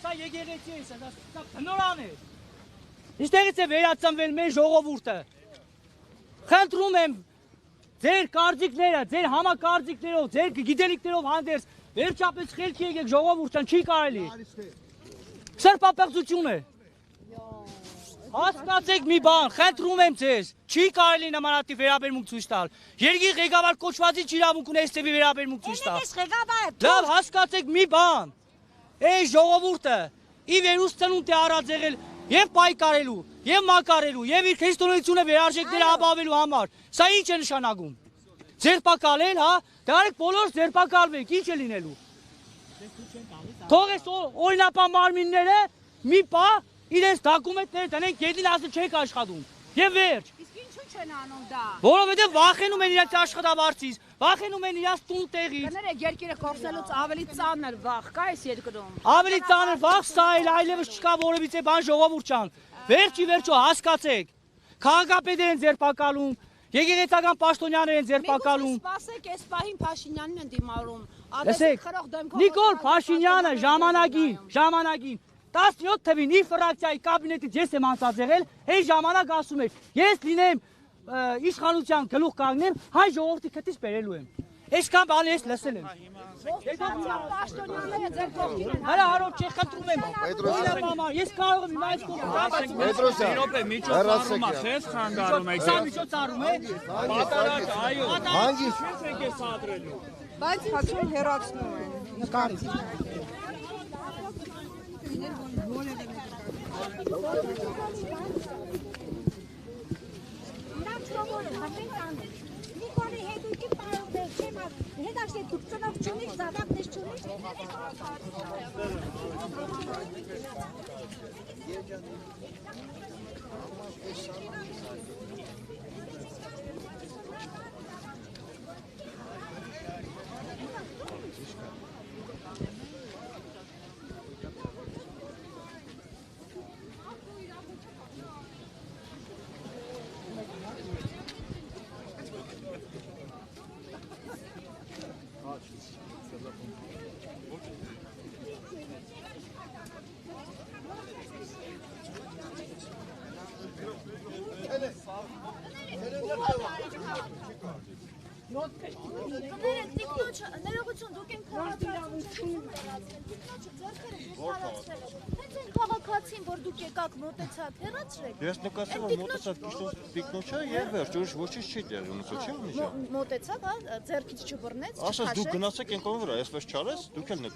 Սա եկեղեցի է, սա բնորան է։ Իստեղից է վերածնվել մեր ժողովուրդը։ Խնդրում եմ ձեր կարծիքները, ձեր համակարծիքներով, ձեր գիտելիքներով հանդերձ վերջապես խելքի եկեք ժողովուրդն չի կարելի։ Սրբապեղծություն է։ Հասկացեք մի բան, խնդրում եմ ձեզ, չի կարելի նմանատիպ վերաբերմունք ցույց տալ։ Երկրի ղեկավար կոչվածի իրավունք ունի այստեղի վերաբերմունք ցույց տալ։ Լավ, հասկացեք մի բան։ Այս ժողովուրդը ի վերուս ծնունդ է առած եղել եւ պայքարելու, եւ մակարելու, եւ իր քրիստոնեությունը վերարժեքները ապավելու համար։ Սա ինչ է նշանակում։ Ձերբակալել, հա, դարեք բոլոր ձերբակալվեք, ինչ է լինելու։ Թող այս օրինապան մարմինները մի պահ իրենց դոկումենտները տնեն, գետին ասել չեք աշխատում։ Եվ վերջ։ Իսկ ինչու չեն անում դա։ Որովհետև վախենում են իրաց աշխատավարձից, վախենում են իրաց տուն տեղից։ Կներեք, երկիրը կորցնելուց ավելի ծանր վախ կա այս երկրում։ Ավելի ծանր վախ սա էլ այլևս չկա որևիցե բան ժողովուրդ ջան։ Վերջի վերջո հասկացեք։ Քաղաքապետեր են ձերբակալում, եկեղեցական պաշտոնյաներ են ձերբակալում։ Սպասեք, այս պահին Փաշինյանին են դիմարում։ Լսեք, Նիկոլ Փաշինյանը ժամանակին 17 թվին իր ֆրակցիայի կաբինետից ես եմ անցած եղել, այն ժամանակ ասում էր, ես լինեմ իշխանության գլուխ կանգնեմ, հայ ժողովրդի քթից բերելու եմ։ Այսքան բան ես լսել եմ։ Պաշտոնյաները ձեր կողքին են։ Հələ հարով չէ, խնդրում եմ։ Ես կարող եմ հիմա այս Բայց հացում հեռացնում են։ Նկարից։ Նիկոլի հետուքի պարոներ չեմ հետաշտե դուք ծնող չունիք, զավակներ չունիք։ Ներողություն, դուք եք քաղաքացին, որ դուք եկաք մոտեցաք, հեռացրեք։ Ես նկատեցի, որ մոտեցավ տիկնոջը եւ վերջ, ոչինչ չի տեղի ունեցել, չի ունեցել։ Մոտեցավ, հա, ձեռքից չբռնեց, Ասես դուք գնացեք այն կողմը վրա, այսպես չարես, դուք էլ նկատեցիք։